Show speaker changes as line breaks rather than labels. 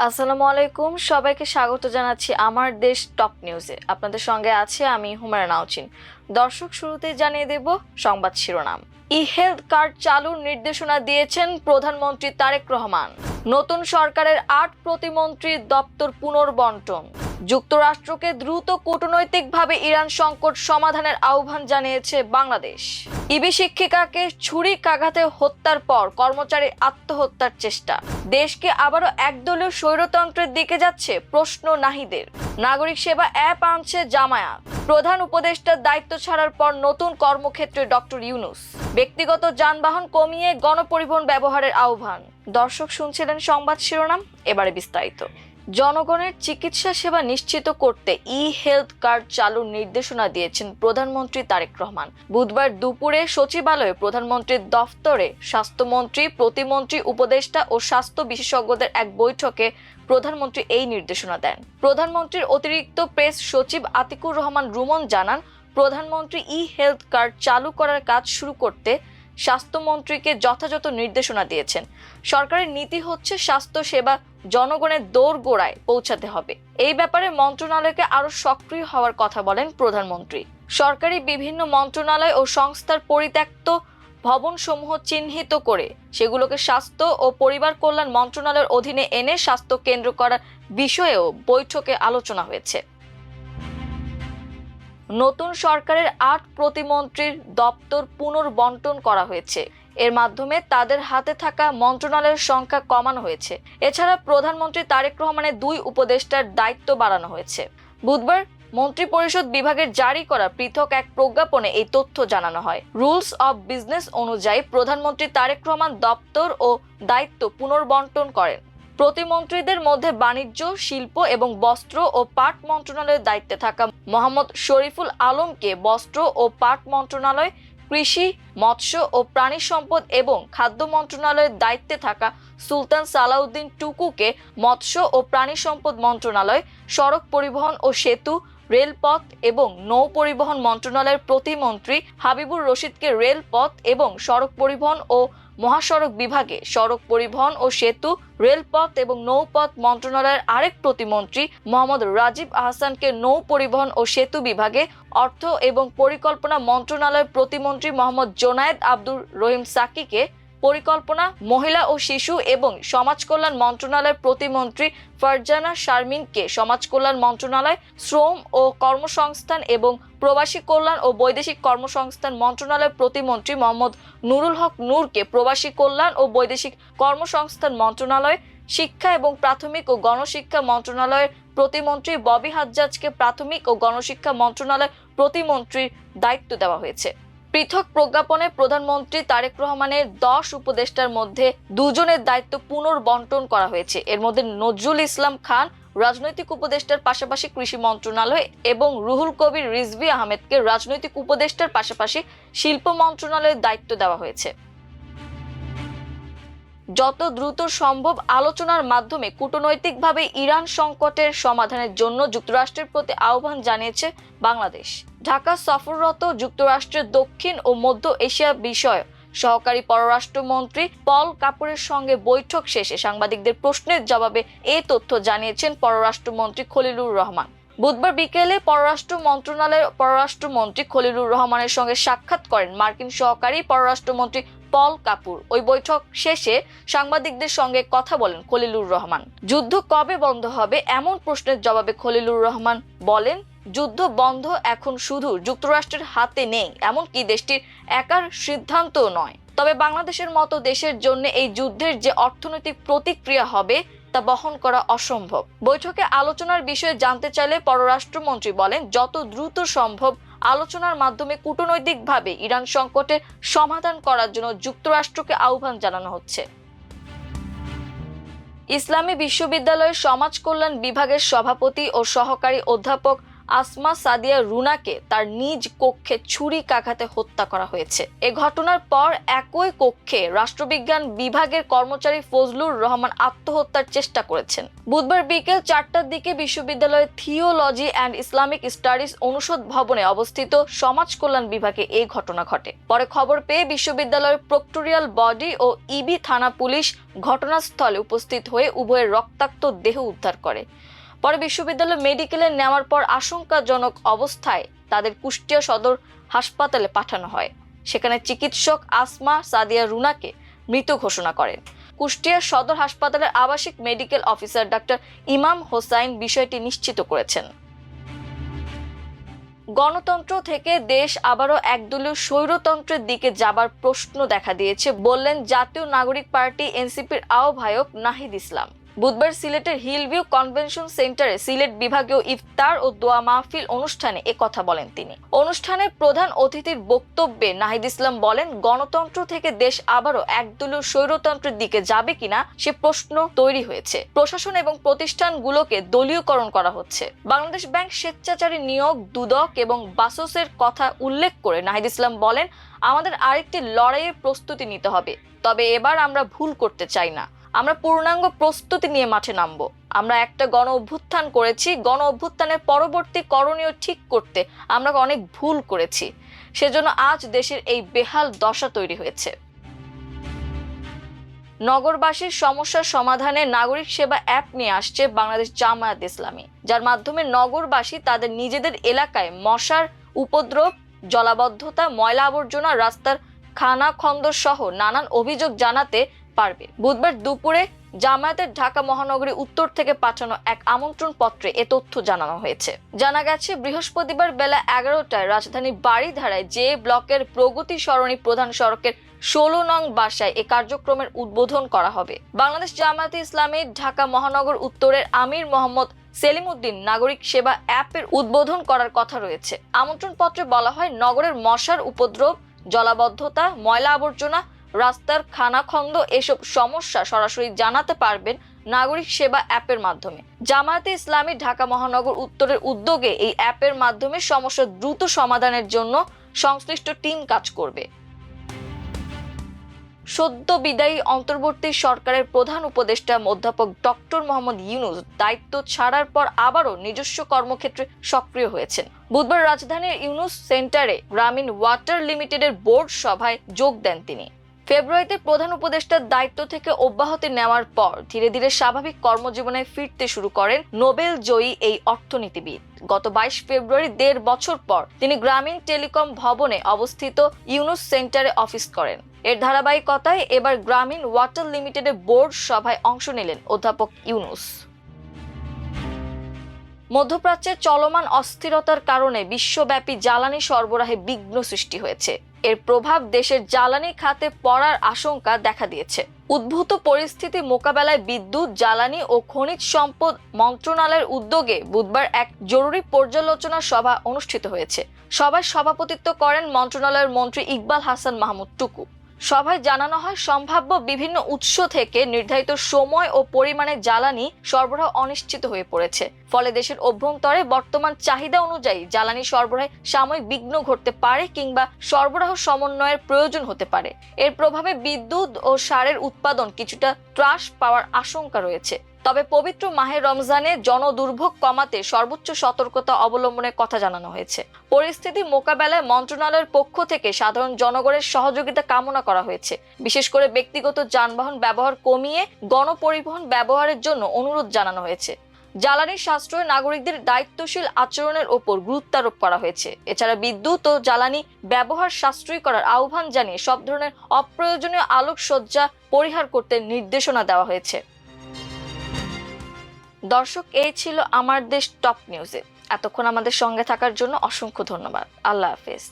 আসসালামু আলাইকুম, সবাইকে স্বাগত জানাচ্ছি আমার দেশ টপ নিউজে। আপনাদের সঙ্গে আছে আমি হুমায়রা নাওচিন। দর্শক, শুরুতেই জানিয়ে দেব সংবাদ শিরোনাম। হেলথ কার্ড চালুর নির্দেশনা দিয়েছেন প্রধানমন্ত্রী তারেক রহমান। নতুন সরকারের ৮ প্রতিমন্ত্রীর দপ্তর পুনর্বন্টন। যুক্তরাষ্ট্রকে দ্রুত কূটনৈতিকভাবে ইরান সংকট সমাধানের আহ্বান জানিয়েছে বাংলাদেশ। ইবি শিক্ষিকাকে ছুরিকাঘাতে হত্যার পর কর্মচারীর আত্মহত্যার চেষ্টা। দেশকে আবারও একদলীয় স্বৈরতন্ত্রের দিকে যাচ্ছে প্রশ্ন নাহিদের। নাগরিক সেবা অ্যাপ আনছে জামায়াত। প্রধান উপদেষ্টার দায়িত্ব ছাড়ার পর নতুন কর্মক্ষেত্রে ডক্টর ইউনূস। ব্যক্তিগত যানবাহন কমিয়ে গণপরিবহন ব্যবহারের আহ্বান। দর্শক, শুনছিলেন সংবাদ শিরোনাম, এবারে বিস্তারিত। জনগণের চিকিৎসা সেবা নিশ্চিত করতে হেলথ কার্ড চালুর নির্দেশনা দিয়েছেন প্রধানমন্ত্রী তারেক রহমান। বুধবার দুপুরে সচিবালয়ে প্রধানমন্ত্রীর দফতরে স্বাস্থ্যমন্ত্রী, প্রতিমন্ত্রী, উপদেষ্টা ও স্বাস্থ্য বিশেষজ্ঞদের এক বৈঠকে প্রধানমন্ত্রী এই নির্দেশনা দেন। প্রধানমন্ত্রীর অতিরিক্ত প্রেস সচিব আতিকুর রহমান রুমন জানান, প্রধানমন্ত্রী হেলথ কার্ড চালু করার কাজ শুরু করতে স্বাস্থ্যমন্ত্রীকে যথাযথ নির্দেশনা দিয়েছেন। সরকারের নীতি হচ্ছে স্বাস্থ্য সেবা জনগণের দোরগোড়ায় পৌঁছাতে হবে। এই ব্যাপারে মন্ত্রণালয়কে আরো সক্রিয় হওয়ার কথা বলেন প্রধানমন্ত্রী। সরকারি বিভিন্ন মন্ত্রণালয় ও সংস্থার পরিত্যক্ত ভবনসমূহ চিহ্নিত করে সেগুলোকে স্বাস্থ্য ও পরিবার কল্যাণ মন্ত্রণালয়ের অধীনে এনে স্বাস্থ্য কেন্দ্র করার বিষয়েও বৈঠকে আলোচনা হয়েছে। নতুন সরকারের ৮ প্রতিমন্ত্রীর দপ্তর পুনর্বন্টন করা হয়েছে। এর মাধ্যমে তাদের হাতে থাকা মন্ত্রণালয়ের সংখ্যা কমানো হয়েছে। এছাড়া প্রধানমন্ত্রী তারেক রহমানের ২ উপদেষ্টার দায়িত্ব বাড়ানো হয়েছে। বুধবার মন্ত্রিপরিষদ বিভাগের জারি করা পৃথক এক প্রজ্ঞাপনে এই তথ্য জানানো হয়। রুলস অব বিজনেস অনুযায়ী প্রধানমন্ত্রী তারেক রহমান দপ্তর ও দায়িত্ব পুনর্বন্টন করেন। প্রতিমন্ত্রীদের মধ্যে বাণিজ্য, শিল্প এবং বস্ত্র ও পাট মন্ত্রণালয়ের দায়িত্বে থাকা মোহাম্মদ শরীফুল আলমকে বস্ত্র ও পাট মন্ত্রণালয়, কৃষি, মৎস্য ও প্রাণী সম্পদ এবং খাদ্য মন্ত্রণালয়ের দায়িত্বে থাকা সুলতান সালাউদ্দিন টুকুকে মৎস্য ও প্রাণী সম্পদ মন্ত্রণালয়, সড়ক পরিবহন ও সেতু, রেলপথ এবং নৌ পরিবহন মন্ত্রণালয়ের প্রতিমন্ত্রী হাবিবুর রশিদকে রেলপথ এবং সড়ক পরিবহন ও মহাসড়ক বিভাগে সড়ক পরিবহন ও সেতু, রেলপথ এবং নৌপথ মন্ত্রণালয়ের আরেক প্রতিমন্ত্রী মোহাম্মদ রাজীব আহসানকে নৌ পরিবহন ও সেতু বিভাগে, অর্থ এবং পরিকল্পনা মন্ত্রণালয়ের প্রতিমন্ত্রী মোহাম্মদ জোনায়েদ আব্দুর রহিম সাকিকে পরিকল্পনা, মহিলা ও শিশু এবং সমাজ কল্যাণ মন্ত্রণালয়ের প্রতিমন্ত্রী ফারজানা শারমিনকে সমাজ কল্যাণ মন্ত্রণালয়, শ্রম ও কর্মসংস্থান এবং প্রবাসী কল্যাণ ও বৈদেশিক কর্মসংস্থান মন্ত্রণালয়ের প্রতিমন্ত্রী মোহাম্মদ নুরুল হক নূরকে প্রবাসী কল্যাণ ও বৈদেশিক কর্মসংস্থান মন্ত্রণালয়, শিক্ষা এবং প্রাথমিক ও গণশিক্ষা মন্ত্রণালয়ের প্রতিমন্ত্রী ববি হাজ্জাজকে প্রাথমিক ও গণশিক্ষা মন্ত্রণালয় প্রতিমন্ত্রীর দায়িত্ব দেওয়া হয়েছে। পৃথক প্রজ্ঞাপনে প্রধানমন্ত্রী তারেক রহমানের ১০ উপদেষ্টার মধ্যে ২ জনের দায়িত্ব পুনর্বন্টন করা হয়েছে। এর মধ্যে নজরুল ইসলাম খান রাজনৈতিক উপদেষ্টার পাশাপাশি কৃষি মন্ত্রণালয় এবং রুহুল কবির রিজভী আহমেদকে রাজনৈতিক উপদেষ্টার পাশাপাশি শিল্প মন্ত্রণালয়ের দায়িত্ব দেওয়া হয়েছে। যত দ্রুত সম্ভব আলোচনার মাধ্যমে কূটনৈতিকভাবে ইরান সংকটের সমাধানের জন্য যুক্তরাষ্ট্রের প্রতি আহ্বান জানিয়েছে বাংলাদেশ। ঢাকা সফররত যুক্তরাষ্ট্রের দক্ষিণ ও মধ্য এশিয়া বিষয়ক সহকারী পররাষ্ট্রমন্ত্রী পল কাপুরের সঙ্গে বৈঠক শেষে সাংবাদিকদের প্রশ্নের জবাবে এই তথ্য জানিয়েছেন পররাষ্ট্রমন্ত্রী খলিলুর রহমান। বুধবার বিকেলে পররাষ্ট্র মন্ত্রণালয়ের পররাষ্ট্রমন্ত্রী খলিলুর রহমানের সঙ্গে সাক্ষাৎ করেন মার্কিন সহকারী পররাষ্ট্রমন্ত্রী পল কাপুর। ওই বৈঠক শেষে সাংবাদিকদের সঙ্গে কথা বলেন খলিলুর রহমান। যুদ্ধ কবে বন্ধ হবে এমন প্রশ্নের জবাবে খলিলুর রহমান বলেন, যুদ্ধ বন্ধ এখন শুধু যুক্তরাষ্ট্রের হাতে নেই, এমনকি দেশটির একার সিদ্ধান্তও নয়। তবে বাংলাদেশের মতো দেশের জন্য এই যুদ্ধের যে অর্থনৈতিক প্রতিক্রিয়া হবে তা বহন করা অসম্ভব। বৈঠকে আলোচনার বিষয়ে জানতে চাইলে পররাষ্ট্রমন্ত্রী বলেন, যত দ্রুত সম্ভব আলোচনার মাধ্যমে কূটনৈতিকভাবে ইরান সংকটের সমাধান করার জন্য যুক্তরাষ্ট্রকে আহ্বান জানানো হচ্ছে। ইসলামী বিশ্ববিদ্যালয়ের সমাজ কল্যাণ বিভাগের সভাপতি ও সহকারী অধ্যাপক আসমা সাদিয়া রুনাকে তার নিজ কক্ষে ছুরিকাঘাতে হত্যা করা হয়েছে। এ ঘটনার পর একই কক্ষে রাষ্ট্রবিজ্ঞান বিভাগের কর্মচারী ফজলুর রহমান আত্মহত্যার চেষ্টা করেছেন। বুধবার বিকেল 4টার দিকে বিশ্ববিদ্যালয়ের থিওলজি অ্যান্ড ইসলামিক স্টাডিজ অনুষদ ভবনে অবস্থিত সমাজ কল্যাণ বিভাগে এই ঘটনা ঘটে। পরে খবর পেয়ে বিশ্ববিদ্যালয়ের প্রক্টোরিয়াল বডি ও ইবি থানা পুলিশ ঘটনাস্থলে উপস্থিত হয়ে উভয়ের রক্তাক্ত দেহ উদ্ধার করে। পরে বিশ্ববিদ্যালয় মেডিকেলে নেওয়ার পর আশঙ্কাজনক অবস্থায় তাদের কুষ্টিয়া সদর হাসপাতালে পাঠানো হয়। সেখানে চিকিৎসক আসমা সাদিয়া রুনাকে মৃত ঘোষণা করেন। কুষ্টিয়া সদর হাসপাতালের আবাসিক মেডিকেল অফিসার ডাক্তার ইমাম হোসাইন বিষয়টি নিশ্চিত করেছেন। গণতন্ত্র থেকে দেশ আবারও একদলীয় স্বৈরতন্ত্রের দিকে যাবার প্রশ্ন দেখা দিয়েছে বললেন জাতীয় নাগরিক পার্টি এনসিপির আহ্বায়ক নাহিদ ইসলাম। বুধবার সিলেটের হিলভিউ কনভেনশন সেন্টারে সিলেট বিভাগীয় ইফতার ও দোয়া মাহফিল অনুষ্ঠানে একথা বলেন তিনি। অনুষ্ঠানের প্রধান অতিথির বক্তব্যে নাহিদ ইসলাম বলেন, গণতন্ত্র থেকে দেশ আবারও একদলীয় স্বৈরতন্ত্রের দিকে যাবে কিনা সে প্রশ্ন তৈরি হয়েছে। প্রশাসন এবং প্রতিষ্ঠানগুলোকে দলীয়করণ করা হচ্ছে। বাংলাদেশ ব্যাংক স্বেচ্ছাচারী নিয়োগ, দুদক এবং বাসসের কথা উল্লেখ করে নাহিদ ইসলাম বলেন, আমাদের আরেকটি লড়াইয়ের প্রস্তুতি নিতে হবে। তবে এবার আমরা ভুল করতে চাই না। আমরা পূর্ণাঙ্গ প্রস্তুতি নিয়ে মাঠে নামবো। আমরা একটা গণ অভ্যুত্থান করেছি। গণ অভ্যুত্থানের পরবর্তী করণীয় ঠিক করতে আমরা অনেক ভুল করেছি। সেজন্য আজ দেশের এই বেহাল দশা তৈরি হয়েছে। নগরবাসীর সমস্যার সমাধানে নাগরিক সেবা অ্যাপ নিয়ে আসছে বাংলাদেশ জামায়াত ইসলামী, যার মাধ্যমে নগরবাসী তাদের নিজেদের এলাকায় মশার উপদ্রব, জলাবদ্ধতা, ময়লা আবর্জনা, রাস্তার খানাখন্দ সহ নানান অভিযোগ জানাতে পারবে। বুধবার দুপুরে জামায়াতের ঢাকা মহানগরী উত্তর থেকে পাঠানো এক আমন্ত্রণ পত্রে এ তথ্য জানানো হয়েছে। জানা গেছে, বৃহস্পতিবার বেলা 11টায় রাজধানীর বাড়িধারায় যে ব্লকের প্রগতি সরণি প্রধান সড়কের 16 নং বাসায় এ কার্যক্রমের উদ্বোধন করা হবে। বাংলাদেশ জামায়াতে ইসলামী ঢাকা মহানগর উত্তরের আমির মোহাম্মদ সেলিম উদ্দিন নাগরিক সেবা অ্যাপের উদ্বোধন করার কথা রয়েছে। আমন্ত্রণ পত্রে বলা হয়, নগরের মশার উপদ্রব, জলাবদ্ধতা, ময়লা আবর্জনা, রাস্তার খানাখন্দ এসব সমস্যা সরাসরি জানাতে পারবেন নাগরিক সেবা অ্যাপের মাধ্যমে। জামায়াতে ইসলামী ঢাকা মহানগর উত্তরের উদ্যোগে এই অ্যাপের মাধ্যমে সমস্যা দ্রুত সমাধানের জন্য সংশ্লিষ্ট টিম কাজ করবে। সদ্য বিদায়ী অন্তর্বর্তী সরকারের প্রধান উপদেষ্টা অধ্যাপক ডক্টর মোহাম্মদ ইউনূস দায়িত্ব ছাড়ার পর আবারও নিজস্ব কর্মক্ষেত্রে সক্রিয় হয়েছেন। বুধবার রাজধানীর ইউনূস সেন্টারে গ্রামীণ ওয়াটার লিমিটেডের বোর্ড সভায় যোগ দেন তিনি। ফেব্রুয়ারিতে প্রধান উপদেষ্টার দায়িত্ব থেকে অব্যাহতি নেওয়ার পর ধীরে ধীরে স্বাভাবিক কর্মজীবনে ফিরতে শুরু করেন নোবেল জয়ী এই অর্থনীতিবিদ। গত 22 ফেব্রুয়ারি 1.5 বছর পর তিনি গ্রামীণ টেলিকম ভবনে অবস্থিত ইউনূস সেন্টারে অফিস করেন। এর ধারাবাহিকতায় এবার গ্রামীণ ওয়াটার লিমিটেডের বোর্ড সভায় অংশ নিলেন অধ্যাপক ইউনূস। মধ্যপ্রাচ্যের চলমান অস্থিরতার কারণে বিশ্বব্যাপী জ্বালানি সরবরাহে বিঘ্ন সৃষ্টি হয়েছে। এর প্রভাব দেশের জ্বালানি খাতে পড়ার আশঙ্কা দেখা দিয়েছে। উদ্ভূত পরিস্থিতি মোকাবেলায় বিদ্যুৎ, জ্বালানি ও খনিজ সম্পদ মন্ত্রণালয়ের উদ্যোগে বুধবার এক জরুরি পর্যালোচনা সভা অনুষ্ঠিত হয়েছে। সভায় সভাপতিত্ব করেন মন্ত্রণালয়ের মন্ত্রী ইকবাল হাসান মাহমুদ টুকু। সভায় জানানো হয়, সম্ভাব্য বিভিন্ন উৎস থেকে নির্ধারিত সময় ও পরিমাণে জ্বালানি সরবরাহ অনিশ্চিত হয়ে পড়েছে। ফলে দেশের অভ্যন্তরে বর্তমান চাহিদা অনুযায়ী জ্বালানি সরবরাহে সাময়িক বিঘ্ন ঘটতে পারে কিংবা সরবরাহ সমন্বয়ের প্রয়োজন হতে পারে। এর প্রভাবে বিদ্যুৎ ও সারের উৎপাদন কিছুটা ত্রাস পাওয়ার আশঙ্কা রয়েছে। তবে পবিত্র মাহে রমজানে জনদুর্ভোগ কমাতে সর্বোচ্চ সতর্কতা অবলম্বনের কথা জানানো হয়েছে। পরিস্থিতি মোকাবেলায় মন্ত্রণালয়ের পক্ষ থেকে সাধারণ জনগণের সহযোগিতা কামনা করা হয়েছে। বিশেষ করে ব্যক্তিগত যানবাহন ব্যবহার কমিয়ে গণপরিবহন ব্যবহারের জন্য অনুরোধ জানানো হয়েছে। জ্বালানি সাশ্রয়ে নাগরিকদের দায়িত্বশীল আচরণের ওপর গুরুত্ব আরোপ করা হয়েছে। এছাড়া বিদ্যুৎ ও জ্বালানি ব্যবহার সাশ্রয়ী করার আহ্বান জানিয়ে সব ধরনের অপ্রয়োজনীয় আলোকসজ্জা পরিহার করতে নির্দেশনা দেওয়া হয়েছে। দর্শক, এই ছিল আমার দেশ টপ নিউজে। এতক্ষণ আমাদের সঙ্গে থাকার জন্য অসংখ্য ধন্যবাদ। আল্লাহ হাফেজ।